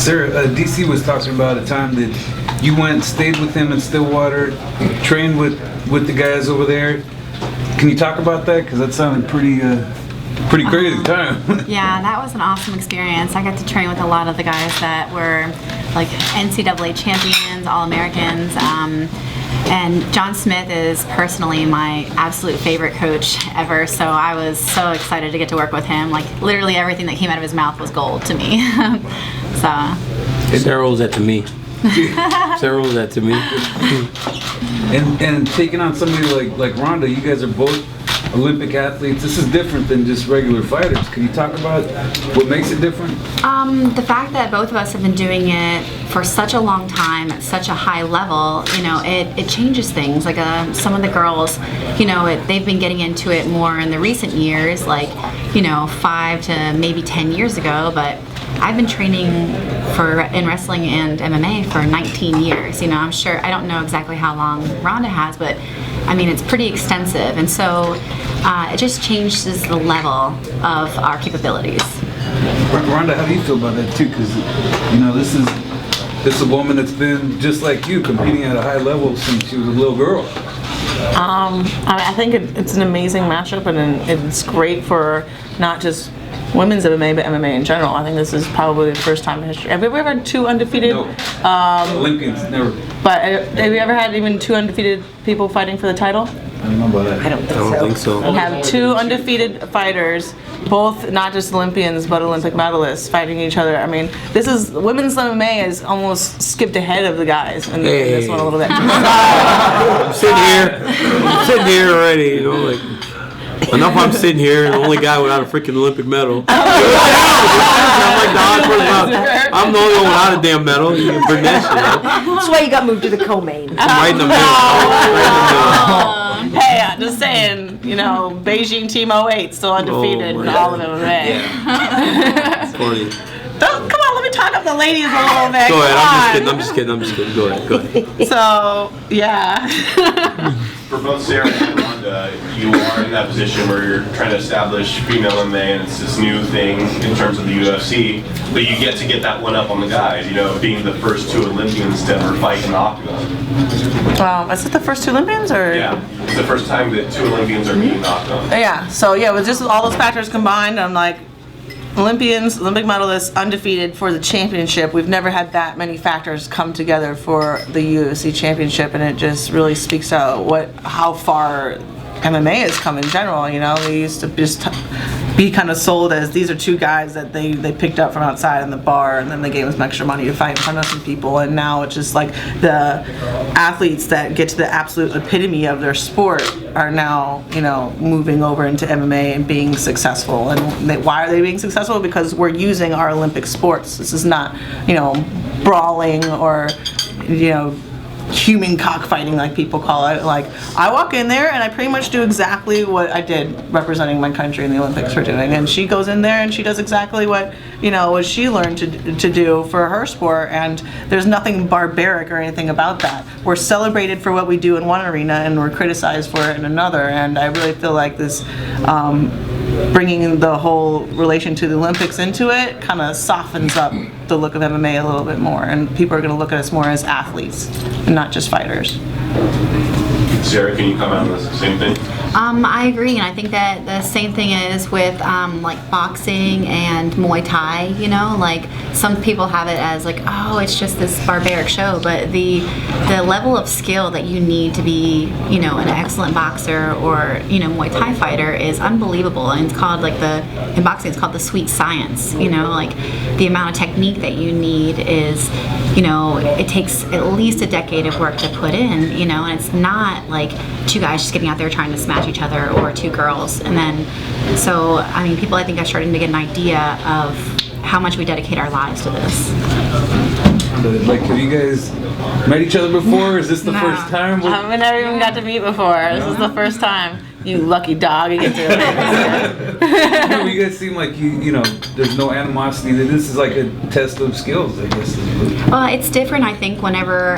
Sarah, DC was talking about a time that you went, stayed with him in Stillwater, trained with the guys over there. Can you talk about that? Because that sounded pretty crazy time. Yeah, that was an awesome experience. I got to train with a lot of the guys that were like NCAA champions, All-Americans. And John Smith is personally my absolute favorite coach ever, so I was so excited to get to work with him. Like, literally everything that came out of his mouth was gold to me. Sarah owes that to me. Sarah owes that to me. And taking on somebody like Ronda, you guys are both Olympic athletes. This is different than just regular fighters. Can you talk about what makes it different? The fact that both of us have been doing it for such a long time at such a high level, you know, it changes things. Like some of the girls, you know, they've been getting into it more in the recent years, like, you know, 5 to maybe 10 years ago, but I've been training in wrestling and MMA for 19 years. You know, I'm sure, I don't know exactly how long Ronda has, but I mean, it's pretty extensive. And so it just changes the level of our capabilities. Ronda, how do you feel about that too? Because, you know, this is a woman that's been just like you, competing at a high level since she was a little girl. I think it's an amazing matchup, and it's great for not just women's MMA, but MMA in general. I think this is probably the first time in history. Have you ever had 2 undefeated? No. Olympians, never. But have you ever had even 2 undefeated people fighting for the title? I don't know about that. I don't think so. We have 2 undefeated fighters, both not just Olympians, but Olympic medalists fighting each other. I mean, this is, women's MMA is almost skipped ahead of the guys in this one a little bit. I'm sitting here already, you know, like, enough I'm sitting here and the only guy without a freaking Olympic medal. I'm like the odd person out. I'm the only one without a damn medal. You can bring that shit up. That's why you got moved to the co-main. I'm right in the middle. Hey, I'm just saying, you know, Beijing Team 08 still undefeated in all of MMA. Yeah. It's funny. Come on, let me talk up the ladies a little bit. Go ahead. I'm just kidding. Go ahead. So, yeah. For both Sarah and Ronda, you are in that position where you're trying to establish female MMA, and it's this new thing in terms of the UFC, but you get to get that one up on the guys, you know, being the first 2 Olympians to ever fight in the octagon. Is it the first 2 Olympians, or? Yeah, it's the first time that 2 Olympians are being knocked on. Yeah, so yeah, with just all those factors combined, I'm like, Olympians, Olympic medalists, undefeated for the championship. We've never had that many factors come together for the UFC championship, and it just really speaks out how far MMA has come in general. You know, they used to just be kind of sold as these are 2 guys that they picked up from outside in the bar, and then they gave them some extra money to fight in front of some people, and now it's just like the athletes that get to the absolute epitome of their sport are now, you know, moving over into MMA and being successful. And why are they being successful? Because we're using our Olympic sports. This is not, you know, brawling or, you know, human cockfighting like people call it. Like, I walk in there and I pretty much do exactly what I did representing my country in the Olympics for doing, and she goes in there and she does exactly what, you know, what she learned to do for her sport, and there's nothing barbaric or anything about that. We're celebrated for what we do in one arena and we're criticized for it in another, and I really feel like this bringing the whole relation to the Olympics into it kind of softens up the look of MMA a little bit more, and people are going to look at us more as athletes and not just fighters. Sarah, can you comment on the same thing? I agree, and I think that the same thing is with like boxing and Muay Thai. You know, like some people have it as like, oh, it's just this barbaric show, but the level of skill that you need to be, you know, an excellent boxer or, you know, Muay Thai fighter is unbelievable, and it's called like in boxing it's called the sweet science. You know, like the amount of technique that you need is, you know, it takes at least a decade of work to put in. You know, and it's not like 2 guys just getting out there trying to smash each other, or 2 girls. And then, so, I mean, people I think are starting to get an idea of how much we dedicate our lives to this. Like, have you guys met each other before? Is this the first time? I've never even got to meet before. This is the first time. You lucky dog, you get to. You guys seem like you know, there's no animosity. This is like a test of skills, I guess. Well, it's different, I think, whenever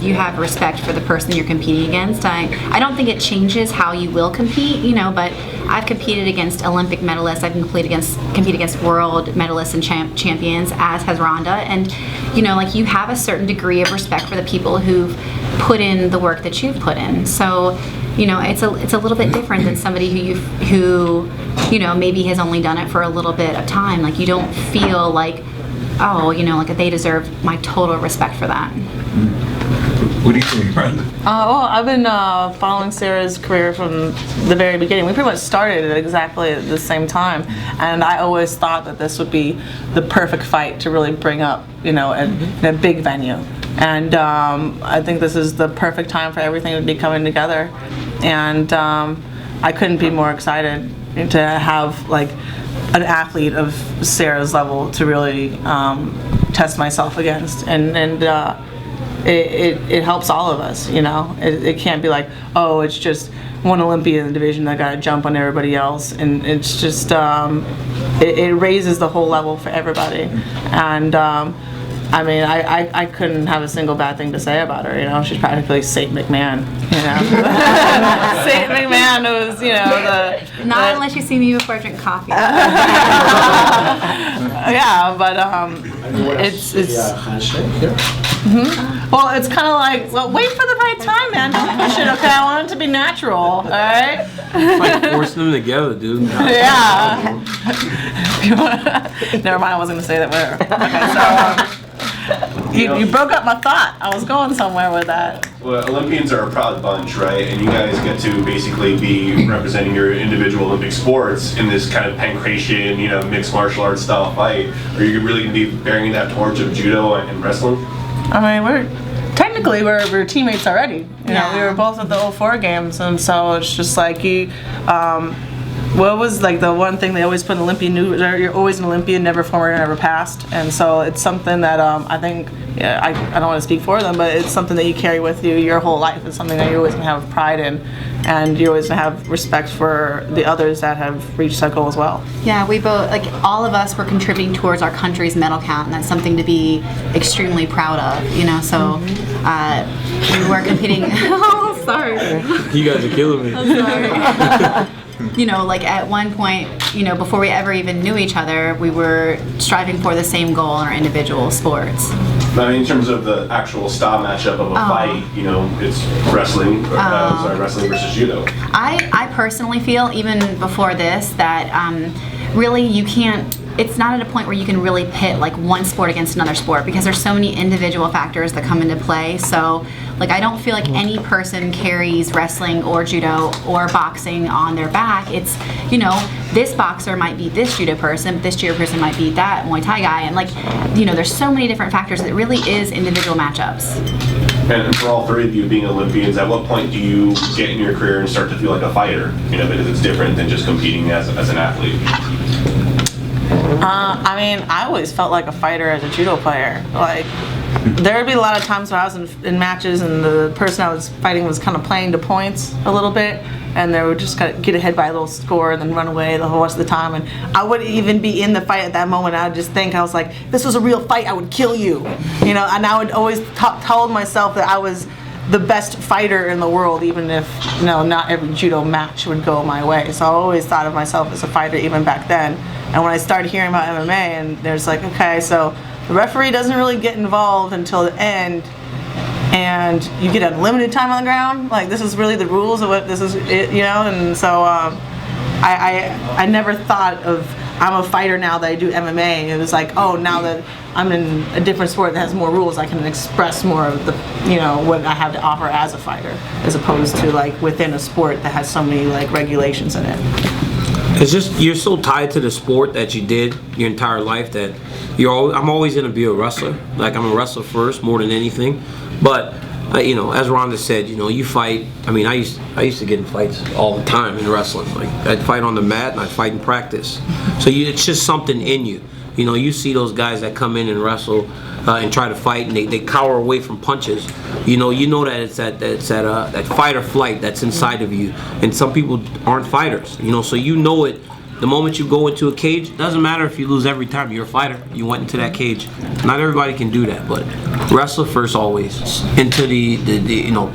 you have respect for the person you're competing against. I don't think it changes how you will compete, you know, but I've competed against Olympic medalists. I've competed against world medalists and champions, as has Ronda. And like you have a certain degree of respect for the people who've put in the work that you've put in. So it's a little bit different than somebody who maybe has only done it for a little bit of time. Like you don't feel like, oh, like they deserve my total respect for that. What do you think, Ronda? Well, I've been following Sara's career from the very beginning. We pretty much started at exactly the same time, and I always thought that this would be the perfect fight to really bring up, in a big venue. And I think this is the perfect time for everything to be coming together. And I couldn't be more excited to have like an athlete of Sara's level to really test myself against, and it helps all of us. It can't be like, oh, it's just one Olympian in the division that got to jump on everybody else, and it's just it raises the whole level for everybody. And I mean, I couldn't have a single bad thing to say about her. She's practically Saint McMahon. Saint McMahon was, Not unless you see me before I drink coffee. Yeah, but it's handshake here. Well, it's kind of like, well, wait for the right time, man. Don't push it, okay? I want it to be natural, all right? It's like forcing them together, dude. Yeah. Never mind, I wasn't going to say that word. Okay, so you broke up my thought. I was going somewhere with that. Well, Olympians are a proud bunch, right? And you guys get to basically be representing your individual Olympic sports in this kind of pancration, mixed martial arts style fight. Are you really going to be bearing that torch of judo and wrestling? I mean, we're teammates already. We were both at the 04 games, and so it's just like what was like the one thing they always put in Olympian news? You're always an Olympian, never former, never past. And so it's something that I think, I don't want to speak for them, but it's something that you carry with you your whole life. It's something that you're always going to have pride in, and you're always going to have respect for the others that have reached that goal as well. Yeah, we both, like all of us were contributing towards our country's medal count, and that's something to be extremely proud of, so we were competing. Oh, sorry. You guys are killing me. I'm sorry. Like at one point, before we ever even knew each other, we were striving for the same goal in our individual sports. I mean, in terms of the actual style matchup of a fight, it's wrestling. Wrestling versus judo. I personally feel, even before this, that really you can't. It's not at a point where you can really pit like one sport against another sport, because there's so many individual factors that come into play. So like I don't feel like any person carries wrestling or judo or boxing on their back. It's, this boxer might beat this judo person, but this judo person might beat that Muay Thai guy. And like, there's so many different factors that it really is individual matchups. And for all three of you being Olympians, at what point do you get in your career and start to feel like a fighter? Because it's different than just competing as an athlete. I mean, I always felt like a fighter as a judo player. Like, there would be a lot of times when I was in matches and the person I was fighting was kind of playing to points a little bit, and they would just kind of get ahead by a little score and then run away the whole rest of the time. And I wouldn't even be in the fight at that moment. I would just think, I was like, if this was a real fight, I would kill you. And I would always tell myself that I was the best fighter in the world, even if not every judo match would go my way. So I always thought of myself as a fighter even back then. And when I started hearing about MMA, and there's like, okay, so the referee doesn't really get involved until the end, and you get unlimited time on the ground. Like, this is really the rules of what this is, And so I never thought of, I'm a fighter now that I do MMA. It was like, oh, now that I'm in a different sport that has more rules, I can express more of the, what I have to offer as a fighter, as opposed to like within a sport that has so many like regulations in it. It's just, you're so tied to the sport that you did your entire life that I'm always going to be a wrestler. Like, I'm a wrestler first more than anything. But as Ronda said, you fight. I mean, I used to get in fights all the time in wrestling. Like, I'd fight on the mat and I'd fight in practice. So it's just something in you. You see those guys that come in and wrestle and try to fight, and they cower away from punches. You know that it's that fight or flight that's inside of you. And some people aren't fighters. So it. The moment you go into a cage, it doesn't matter if you lose every time. You're a fighter. You went into that cage. Not everybody can do that, but wrestle first always. Into the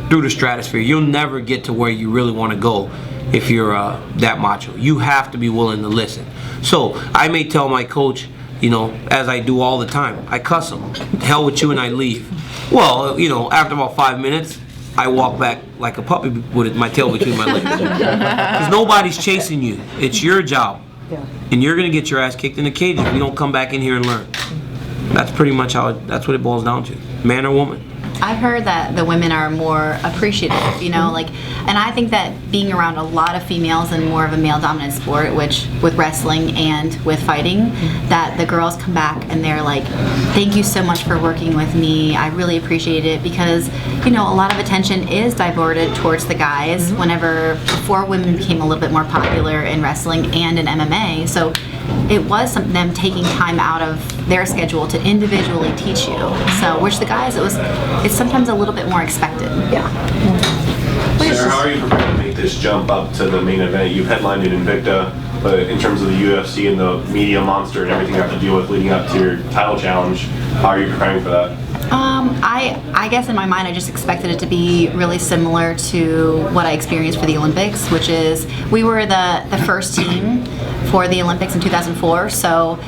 through the stratosphere. You'll never get to where you really want to go if you're that macho. You have to be willing to listen. So I may tell my coach, you know, as I do all the time, I cuss him. Hell with you, and I leave. Well, you know, after about 5 minutes, I walk back like a puppy with my tail between my legs. Because nobody's chasing you. It's your job. And you're going to get your ass kicked in the cage if you don't come back in here and learn. That's pretty much that's what it boils down to. Man or woman. I've heard that the women are more appreciative, you know, like, and I think that being around a lot of females in more of a male-dominant sport, which with wrestling and with fighting, that the girls come back and they're like, thank you so much for working with me. I really appreciate it, because, you know, a lot of attention is diverted towards the guys before women became a little bit more popular in wrestling and in MMA. So it was them taking time out of their schedule to individually teach you. So, which the guys, it's sometimes a little bit more expected. Yeah. Sarah, how are you prepared to make this jump up to the main event? You've headlined in Invicta, but in terms of the UFC and the media monster and everything you have to deal with leading up to your title challenge, how are you preparing for that? I guess in my mind I just expected it to be really similar to what I experienced for the Olympics, which is we were the first team for the Olympics in 2004, so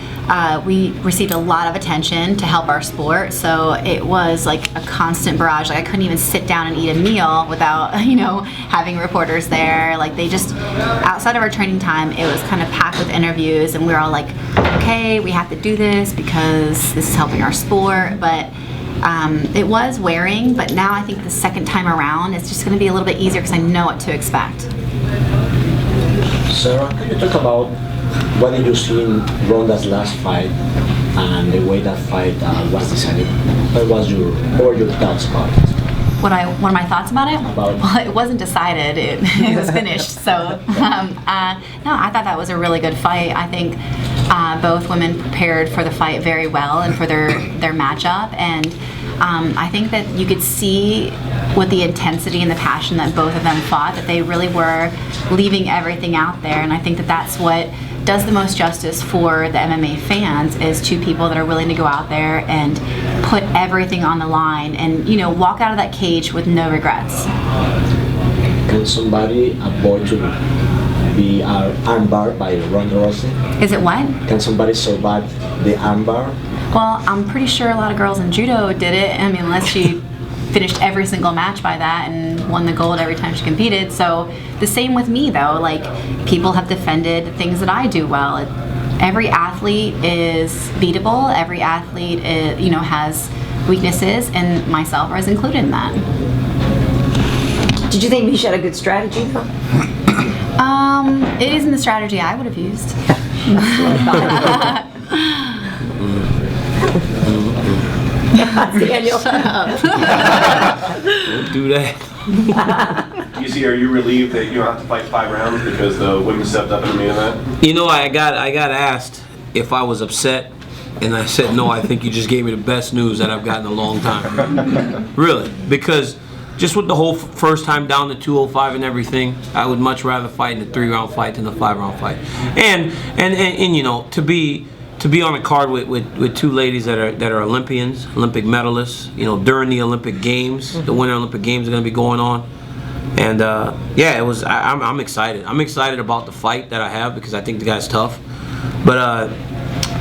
we received a lot of attention to help our sport, so it was like a constant barrage. Like I couldn't even sit down and eat a meal without, you know, having reporters there. Like they just, outside of our training time, it was kind of packed with interviews, and we were all like, okay, we have to do this because this is helping our sport, but it was wearing, but now I think the second time around it's just going to be a little bit easier because I know what to expect. Sarah, can you talk about what did you see in Ronda's last fight and the way that fight was decided? What were your thoughts about it? What are my thoughts about it? Well, it wasn't decided. It was finished. So, no, I thought that was a really good fight. I think both women prepared for the fight very well and for their matchup. And I think that you could see with the intensity and the passion that both of them fought, that they really were leaving everything out there. And I think that that's what does the most justice for the MMA fans, is two people that are willing to go out there and put everything on the line and, you know, walk out of that cage with no regrets. Can somebody avoid to be armbarred by Ronda Rousey? Is it what? Can somebody survive the armbar? Well, I'm pretty sure a lot of girls in judo did it. I mean, unless she finished every single match by that and won the gold every time she competed. So the same with me though, like people have defended things that I do well. Every athlete is beatable. Every athlete is, you know, has weaknesses, and myself is included in that. Did you think Misha had a good strategy though? It isn't the strategy I would have used. Daniel. Shut up. Don't do that. You see, are you relieved that you don't have to fight 5 rounds because the women stepped up in the main event? You know, I got asked if I was upset, and I said no. I think you just gave me the best news that I've gotten in a long time. Really, because just with the whole first time down to 205 and everything, I would much rather fight in a 3-round fight than a 5-round fight. And you know, to be on a card with two ladies that are Olympians, Olympic medalists, you know, during the Olympic Games, the Winter Olympic Games are going to be going on, and yeah, it was. I'm excited. I'm excited about the fight that I have because I think the guy's tough, but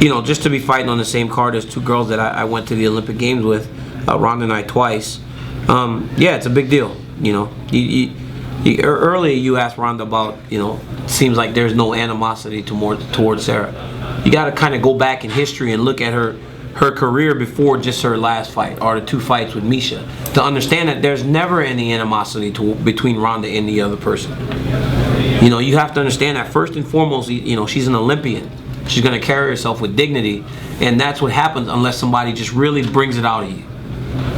you know, just to be fighting on the same card as two girls that I went to the Olympic Games with, Ronda and I twice. Yeah, it's a big deal. You know, earlier you asked Ronda about, you know, it seems like there's no animosity towards Sarah. You got to kind of go back in history and look at her career before just her last fight or the 2 fights with Misha to understand that there's never any animosity between Ronda and the other person. You know, you have to understand that first and foremost, you know, she's an Olympian. She's going to carry herself with dignity, and that's what happens unless somebody just really brings it out of you.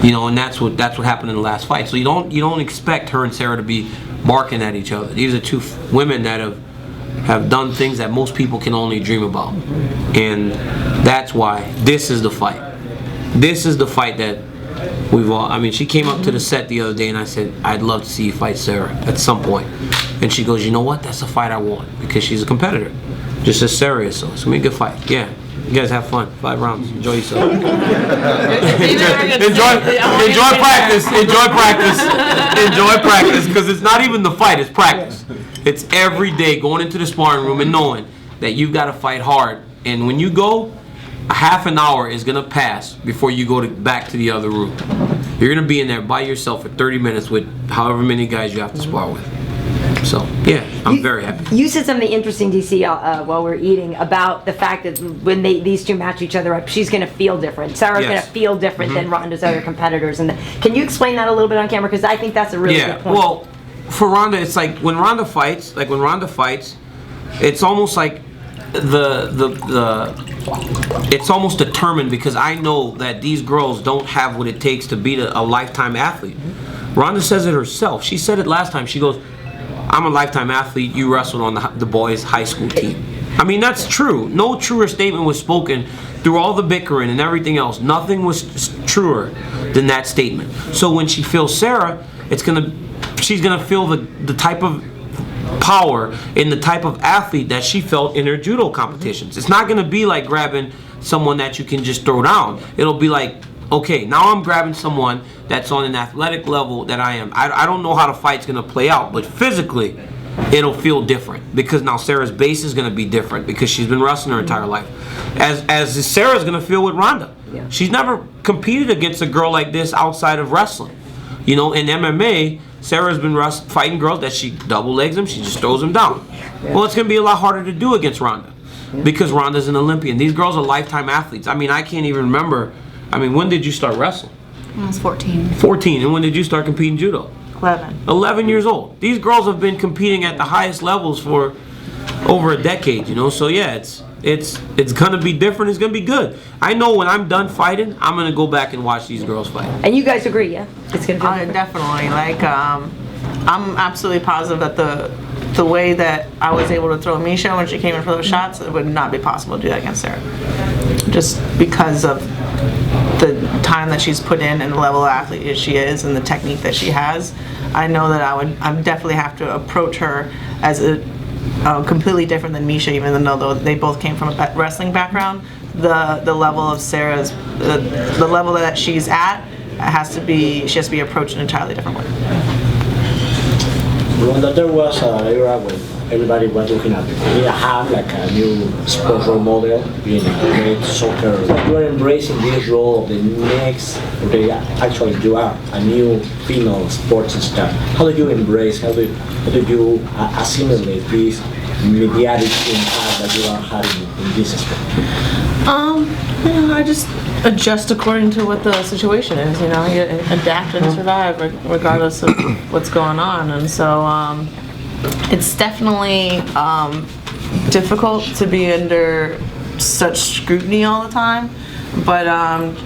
You know, and that's what happened in the last fight. So you don't expect her and Sarah to be barking at each other. These are 2 women that have done things that most people can only dream about, and that's why this is the fight. This is the fight that we've all. I mean, she came up to the set the other day, and I said, "I'd love to see you fight Sarah at some point." And she goes, "You know what? That's the fight I want because she's a competitor, just as Sarah is. So it's gonna be a good fight." Yeah. You guys have fun. 5 rounds. Enjoy yourself. enjoy practice. Enjoy practice. Enjoy practice, because it's not even the fight. It's practice. It's every day going into the sparring room and knowing that you've got to fight hard. And when you go, a half an hour is going to pass before you go back to the other room. You're going to be in there by yourself for 30 minutes with however many guys you have to spar with. So, yeah, I'm very happy. You said something interesting, DC, while we're eating, about the fact that when these two match each other up, she's going to feel different. Sarah's Yes. going to feel different than Ronda's other competitors. And can you explain that a little bit on camera? Because I think that's a really good point. Well, for Ronda, it's like when Ronda fights, it's almost like it's almost determined, because I know that these girls don't have what it takes to beat a lifetime athlete. Ronda says it herself. She said it last time. She goes, I'm a lifetime athlete. You wrestled on the boys' high school team. I mean, that's true. No truer statement was spoken through all the bickering and everything else. Nothing was truer than that statement. So when she feels Sara, she's gonna feel the type of power in the type of athlete that she felt in her judo competitions. It's not gonna be like grabbing someone that you can just throw down. It'll be like, okay, now I'm grabbing someone that's on an athletic level that I am. I don't know how the fight's going to play out, but physically, it'll feel different, because now Sarah's base is going to be different because she's been wrestling her entire life. As Sarah's going to feel with Ronda. Yeah. She's never competed against a girl like this outside of wrestling. You know, in MMA, Sarah's been fighting girls that she double legs them, she just throws them down. Yeah. Well, it's going to be a lot harder to do against Ronda, because Ronda's an Olympian. These girls are lifetime athletes. I mean, I can't even remember. I mean, when did you start wrestling? I was 14. 14. And when did you start competing judo? 11. 11 years old. These girls have been competing at the highest levels for over a decade, you know? So yeah, it's gonna be different. It's gonna be good. I know when I'm done fighting, I'm gonna go back and watch these girls fight. And you guys agree, yeah? It's gonna be definitely. Like, I'm absolutely positive that the way that I was able to throw Misha when she came in for those shots, it would not be possible to do that against Sara. Just because of the time that she's put in and the level of athlete that she is and the technique that she has, I know that I definitely have to approach her as completely different than Misha, even though they both came from a wrestling background. The level of Sarah's, the level that she's at, she has to be approached in an entirely different way. Ronda, there was an era when everybody was looking at Mia Hamm like a new sport role model, being a great soccer. But you are embracing this role of the next, actually you are a new female sports star. How do you embrace, how do you assimilate this mediatic impact that you are having in this sport? I just adjust according to what the situation is, you know, you adapt and survive regardless of what's going on. And so it's definitely difficult to be under such scrutiny all the time, but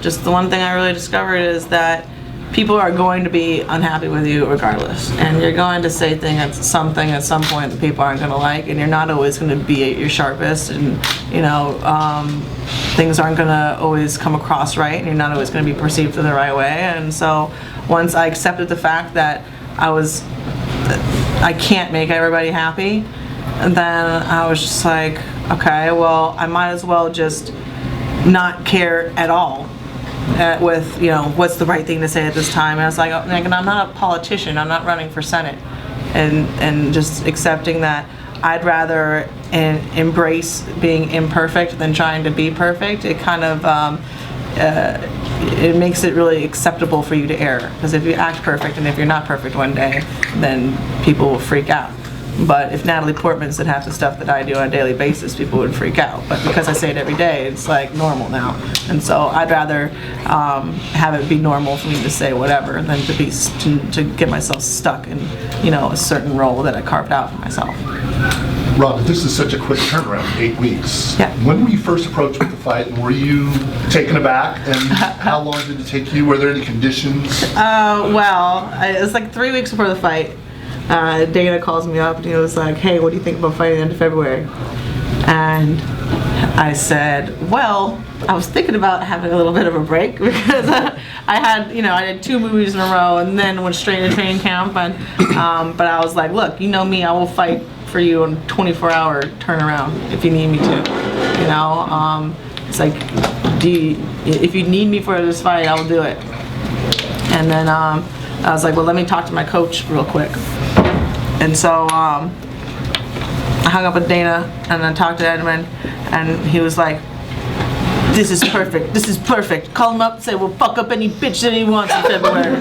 just the one thing I really discovered is that people are going to be unhappy with you regardless, and you're going to say something at some point that people aren't going to like, and you're not always going to be at your sharpest, and you know, things aren't going to always come across right, and you're not always going to be perceived in the right way. And so once I accepted the fact that I can't make everybody happy, and then I was just like, okay, well, I might as well just not care at all with, you know, what's the right thing to say at this time. And I was like, and I'm not a politician, I'm not running for Senate, and just accepting that I'd rather embrace being imperfect than trying to be perfect. It kind of it makes it really acceptable for you to err, because if you act perfect and if you're not perfect one day, then people will freak out. But if Natalie Portman said half the stuff that I do on a daily basis, people would freak out. But because I say it every day, it's like normal now. And so I'd rather have it be normal for me to say whatever than to get myself stuck in, you know, a certain role that I carved out for myself. Ronda, this is such a quick turnaround, 8 weeks. Yeah. When were you first approached with the fight, and were you taken aback? And how long did it take you? Were there any conditions? Well, it was like 3 weeks before the fight. Dana calls me up and he was like, hey, what do you think about fighting at the end of February? And I said, well, I was thinking about having a little bit of a break because I did 2 movies in a row and then went straight into training camp. And, but I was like, look, you know me, I will fight for you on a 24-hour turnaround if you need me to. You know, it's like, if you need me for this fight, I will do it. And then I was like, well, let me talk to my coach real quick. And so I hung up with Dana and then talked to Edmund, and he was like, this is perfect. This is perfect. Call him up and say we'll fuck up any bitch that he wants in February.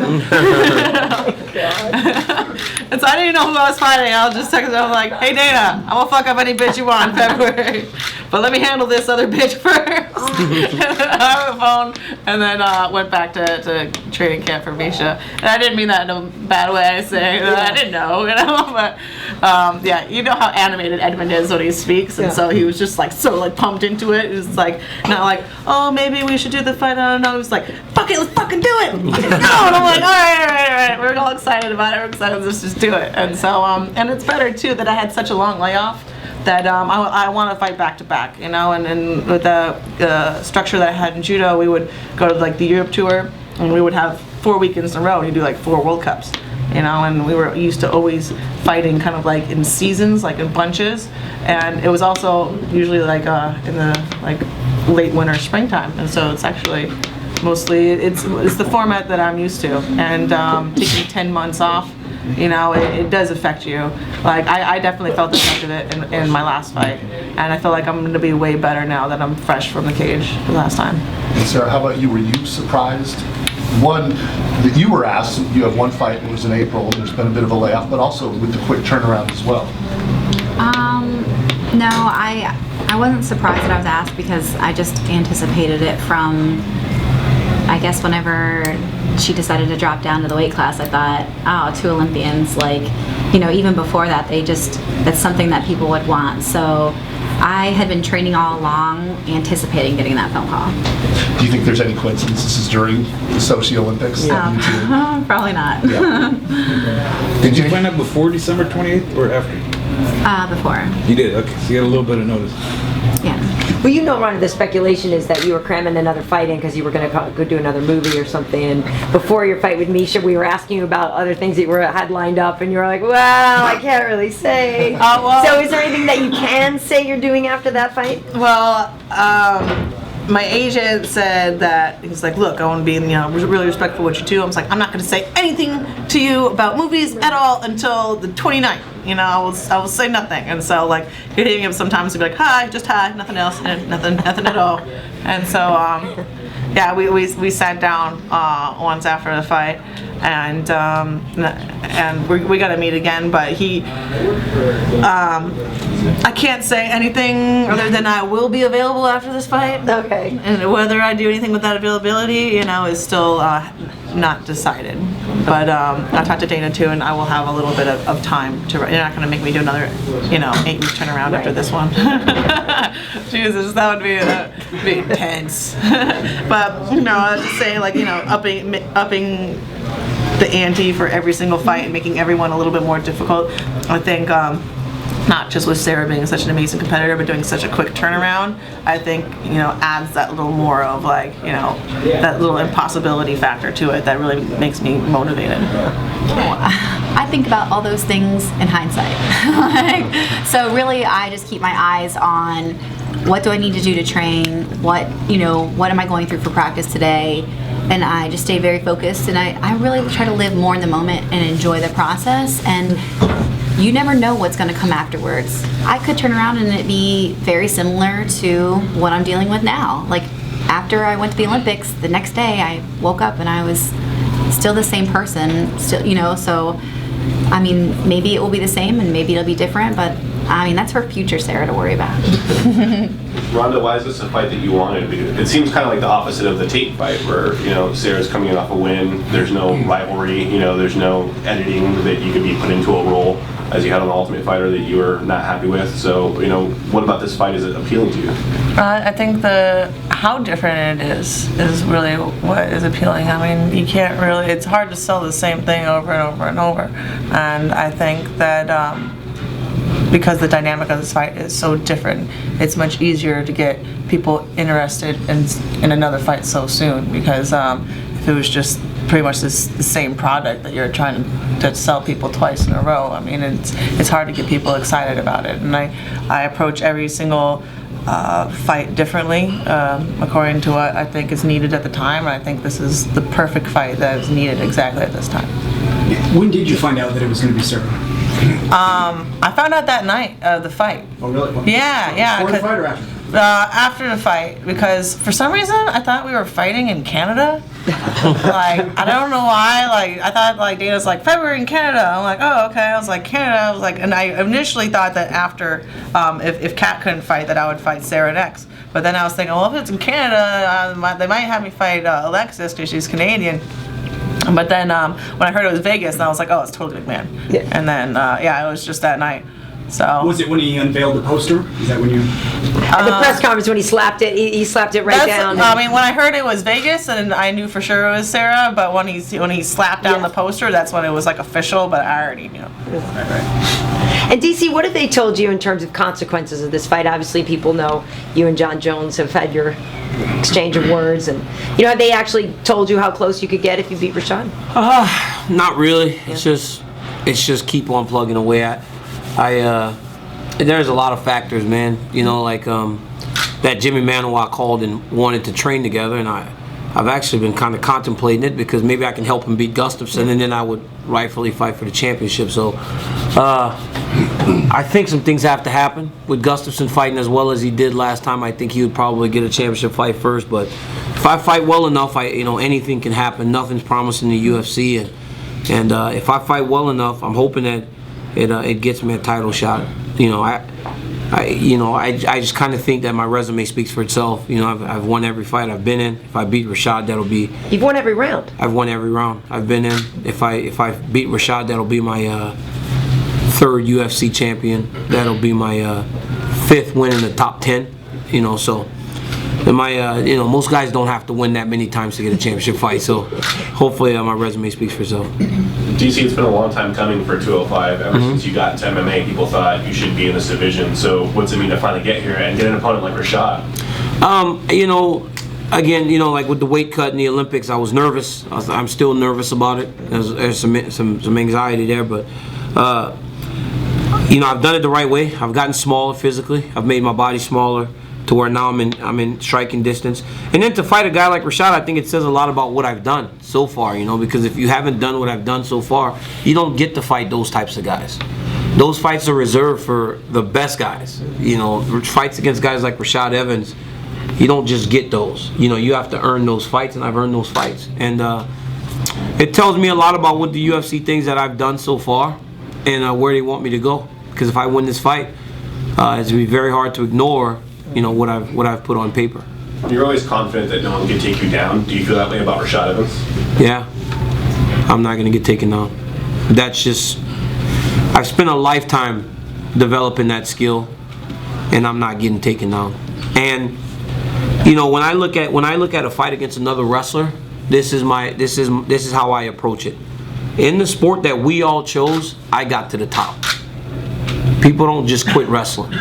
And so I didn't know who I was fighting. I was just texting him like, hey Dana, I'm gonna fuck up any bitch you want in February. But let me handle this other bitch first. And then I hung the phone and then went back to training camp for Misha. And I didn't mean that in a bad way. I say I didn't know, but yeah, you know how animated Edmund is when he speaks, and so he was just like so like pumped into it. It was like not like, oh, maybe we should do the fight. I don't know. He was like, fuck it, let's fucking do it. Let's go. And I'm like, all right. We're all excited about it. We're excited. Let's just do it. And so, and it's better too that I had such a long layoff that I want to fight back to back, you know. And with the structure that I had in judo, we would go to like the Europe tour, and we would have 4 weekends in a row, and you do like 4 World Cups. You know, and we were used to always fighting kind of like in seasons, like in bunches, and it was also usually like in the like late winter, springtime, and so it's actually mostly it's the format that I'm used to, and taking 10 months off, you know, it does affect you. Like I definitely felt the effect of it in my last fight, and I feel like I'm going to be way better now that I'm fresh from the cage the last time. And Sarah, how about you? Were you surprised? One, that you were asked, you have one fight, it was in April, there's been a bit of a layoff, but also with the quick turnaround as well. No, I wasn't surprised that I was asked because I just anticipated it from, I guess, whenever she decided to drop down to the weight class. I thought, oh, 2 Olympians, like, you know, even before that, that's something that people would want. So I had been training all along, anticipating getting that phone call. Do you think there's any coincidence this is during the Sochi Olympics? Probably not. Yeah. Did you find out before December 28th or after? Before. You did, okay, so you got a little bit of notice. Yeah. Well, you know, Ronda, the speculation is that you were cramming another fight in because you were going to go do another movie or something. And before your fight with Misha, we were asking you about other things that you had lined up, and you were like, well, I can't really say. So is there anything that you can say you're doing after that fight? Well, my agent said that he's like, look, I want to be, you know, really respectful of what you do. I was like, I'm not going to say anything to you about movies at all until the 29th. You know, I will say nothing. And so, like, you're hitting him sometimes to be like, hi, just hi, nothing else, and nothing at all. And so, yeah, we sat down once after the fight, and we got to meet again. But I can't say anything other than I will be available after this fight. Okay. And whether I do anything with that availability, you know, is still not decided. But I talked to Dana too, and I will have a little bit of time to. You're not going to make me do another, you know, 8-week turnaround after this one. Jesus, that would be intense. But you know, I have to say, like, you know, upping the ante for every single fight and making everyone a little bit more difficult. I think. Not just with Sarah being such an amazing competitor, but doing such a quick turnaround, I think, you know, adds that little more of, like, you know, that little impossibility factor to it that really makes me motivated. I think about all those things in hindsight. So really, I just keep my eyes on what do I need to do to train, what am I going through for practice today, and I just stay very focused, and I really try to live more in the moment and enjoy the process. And you never know what's going to come afterwards. I could turn around and it be very similar to what I'm dealing with now. Like, after I went to the Olympics, the next day I woke up and I was still the same person, still, you know, so I mean, maybe it will be the same and maybe it'll be different, but I mean, that's for future Sarah to worry about. Ronda, why is this a fight that you wanted to do? It seems kind of like the opposite of the Tate fight, where, you know, Sarah's coming in off a win, there's no rivalry, you know, there's no editing that you could be put into a role as you had on The Ultimate Fighter that you were not happy with. So, you know, what about this fight is appealing to you? I think how different it is really what is appealing. I mean, you can't really, it's hard to sell the same thing over and over and over. And I think that because the dynamic of this fight is so different, it's much easier to get people interested in another fight so soon, because if it was just pretty much the same product that you're trying to sell people twice in a row, I mean, it's hard to get people excited about it. And I approach every single fight differently, according to what I think is needed at the time, and I think this is the perfect fight that is needed exactly at this time. When did you find out that it was going to be Sarah? I found out that night of the fight. Oh, really? Yeah. Before the fight or after? After the fight, because for some reason I thought we were fighting in Canada. Like, I don't know why. Like, I thought like Dana's like February in Canada. I'm like, oh, okay. I was like Canada. I was like, and I initially thought that after, if Kat couldn't fight, that I would fight Sarah next. But then I was thinking, well, if it's in Canada, they might have me fight Alexis because she's Canadian. But then when I heard it was Vegas, and I was like, oh, it's totally McMahon. Yeah. And then it was just that night. So Was it when he unveiled the poster? Is that when you? At the press conference when he slapped it, he slapped it right down. I mean, when I heard it was Vegas, and I knew for sure it was Sarah. But when he slapped down the poster, that's when it was like official. But I already knew. And DC, what have they told you in terms of consequences of this fight? Obviously, people know you and John Jones have had your exchange of words, and have they actually told you how close you could get if you beat Rashad? Not really. Yeah. It's just keep on plugging away at. There's a lot of factors, man. Like that Jimmy Manoa called and wanted to train together, and I've actually been kind of contemplating it because maybe I can help him beat Gustafsson, and then I would rightfully fight for the championship. So I think some things have to happen with Gustafsson fighting as well as he did last time. I think he would probably get a championship fight first, but if I fight well enough, anything can happen. Nothing's promised in the UFC, and if I fight well enough, I'm hoping that it gets me a title shot. I just kind of think that my resume speaks for itself. I've won every fight I've been in. If I beat Rashad, that'll be. You've won every round. I've won every round I've been in. If I beat Rashad, that'll be my third UFC champion. That'll be my fifth win in the top 10. So. And most guys don't have to win that many times to get a championship fight. So hopefully my resume speaks for itself. DC, it's been a long time coming for 205. Ever since you got to MMA, people thought you should be in this division. So what's it mean to finally get here and get an opponent like Rashad? Again, like with the weight cut in the Olympics, I was nervous. I'm still nervous about it. There's some anxiety there, but I've done it the right way. I've gotten smaller physically. I've made my body smaller to where now I'm in striking distance. And then to fight a guy like Rashad, I think it says a lot about what I've done so far, because if you haven't done what I've done so far, you don't get to fight those types of guys. Those fights are reserved for the best guys. Fights against guys like Rashad Evans, you don't just get those. You have to earn those fights, and I've earned those fights. And it tells me a lot about what the UFC thinks that I've done so far and where they want me to go. Because if I win this fight, it's going to be very hard to ignore what I've put on paper. You're always confident that no one can take you down. Do you feel that way about Rashad Evans? Yeah, I'm not gonna get taken down. That's just, I've spent a lifetime developing that skill, and I'm not getting taken down. And when I look at a fight against another wrestler, this is how I approach it. In the sport that we all chose, I got to the top. People don't just quit wrestling.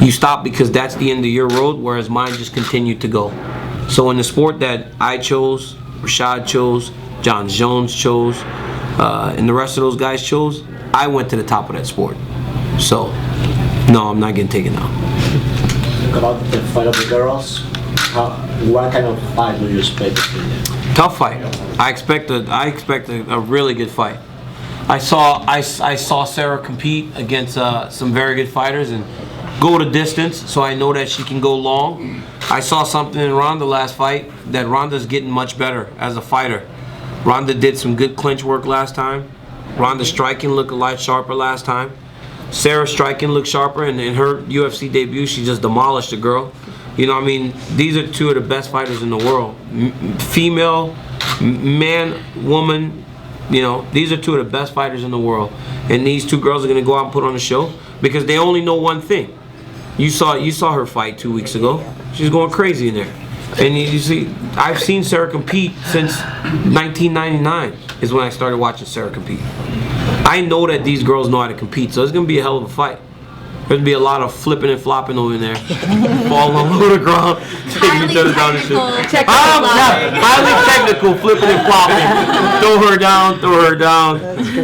You stop because that's the end of your road, whereas mine just continued to go. So in the sport that I chose, Rashad chose, John Jones chose, and the rest of those guys chose, I went to the top of that sport. So, no, I'm not getting taken down. About the fight of the girls, what kind of fight do you expect? Tough fight. I expect a really good fight. I saw Sara compete against some very good fighters and go the distance, so I know that she can go long. I saw something in Ronda last fight that Ronda's getting much better as a fighter. Ronda did some good clinch work last time. Ronda's striking looked a lot sharper last time. Sarah's striking looked sharper, and in her UFC debut, she just demolished the girl. These are two of the best fighters in the world. Female, man, woman, these are two of the best fighters in the world. And these two girls are going to go out and put on a show because they only know one thing. You saw her fight 2 weeks ago. She's going crazy in there. And you see, I've seen Sara compete since 1999 is when I started watching Sara compete. I know that these girls know how to compete, so it's going to be a hell of a fight. There's going to be a lot of flipping and flopping over there. Falling all over the ground. Highly technical, flipping and flopping. Throw her down.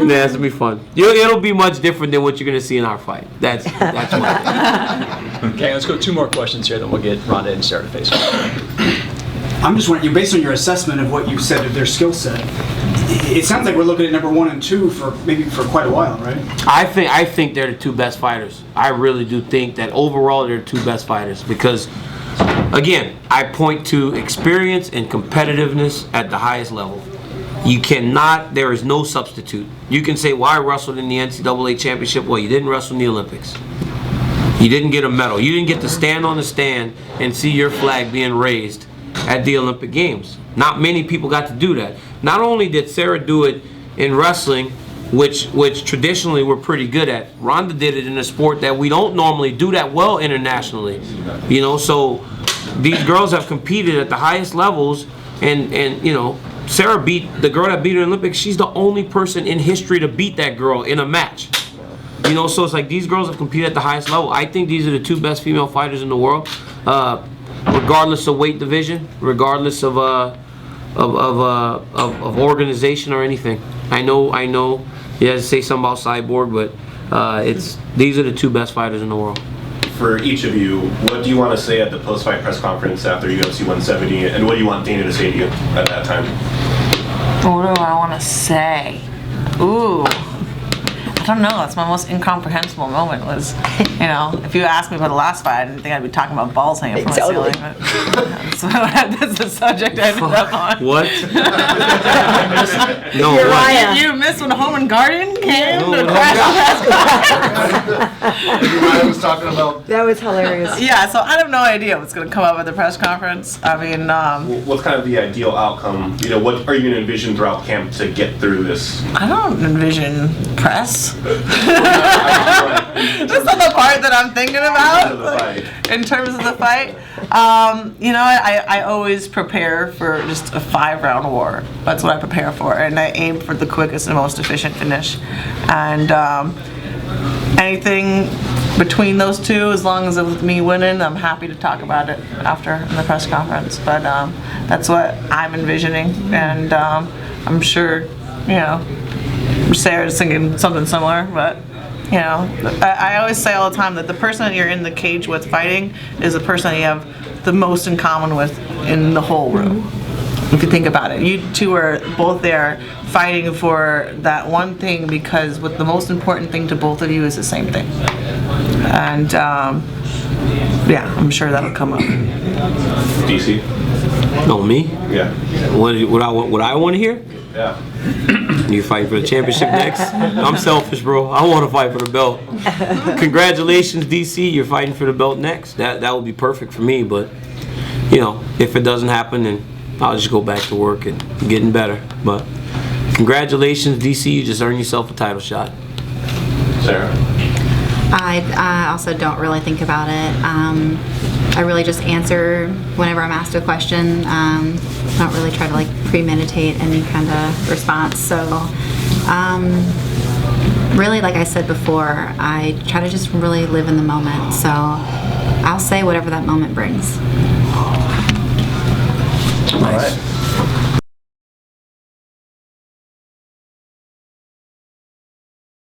That's going to be fun. It'll be much different than what you're going to see in our fight. That's what. Okay, let's go 2 more questions here, then we'll get Ronda and Sara to face off. I'm just wondering, based on your assessment of what you said of their skill set, it sounds like we're looking at number 1 and 2 for quite a while, right? I think they're the two best fighters. I really do think that overall they're the two best fighters because, again, I point to experience and competitiveness at the highest level. You cannot, there is no substitute. You can say, well, I wrestled in the NCAA championship. Well, you didn't wrestle in the Olympics. You didn't get a medal. You didn't get to stand on the stand and see your flag being raised at the Olympic Games. Not many people got to do that. Not only did Sara do it in wrestling, which traditionally we're pretty good at, Ronda did it in a sport that we don't normally do that well internationally. You know, so these girls have competed at the highest levels, and you know, Sara beat the girl that beat her in the Olympics. She's the only person in history to beat that girl in a match. You know, so it's like these girls have competed at the highest level. I think these are the two best female fighters in the world, regardless of weight division, regardless of organization or anything. I know. You have to say something about Cyborg, but these are the two best fighters in the world. For each of you, what do you want to say at the post-fight press conference after UFC 170, and what do you want Dana to say to you at that time? What do I want to say? Ooh. I don't know. That's my most incomprehensible moment was, you know, if you asked me about the last fight, I didn't think I'd be talking about balls hanging from the ceiling. But that's the subject I ended up on. What? No, Uriah. You missed when Home and Garden came No, to no, crash the I was talking about. That was hilarious. Yeah, so I have no idea what's going to come up at the press conference. I mean, What's kind of the ideal outcome? You know, what are you going to envision throughout camp to get through this? I don't envision press. That's not the part that I'm thinking about. In terms of the fight, you know, I always prepare for just a 5-round war. That's what I prepare for, and I aim for the quickest and most efficient finish. And anything between those two, as long as it's me winning, I'm happy to talk about it after in the press conference. But that's what I'm envisioning, and I'm sure, you know, Sarah's thinking something similar, but you know, I always say all the time that the person that you're in the cage with fighting is the person that you have the most in common with in the whole room. If you think about it, you two are both there fighting for that one thing, because what the most important thing to both of you is the same thing. And yeah, I'm sure that'll come up. DC? No, me? Yeah. What I want to hear? Yeah. You fighting for the championship next? I'm selfish, bro. I want to fight for the belt. Congratulations, DC. You're fighting for the belt next. That would be perfect for me. But you know, if it doesn't happen, then I'll just go back to work and getting better. But congratulations, DC. You just earned yourself a title shot. Sarah? I also don't really think about it. I really just answer whenever I'm asked a question. I don't really try to like premeditate any kind of response. So really, like I said before, I try to just really live in the moment. So I'll say whatever that moment brings.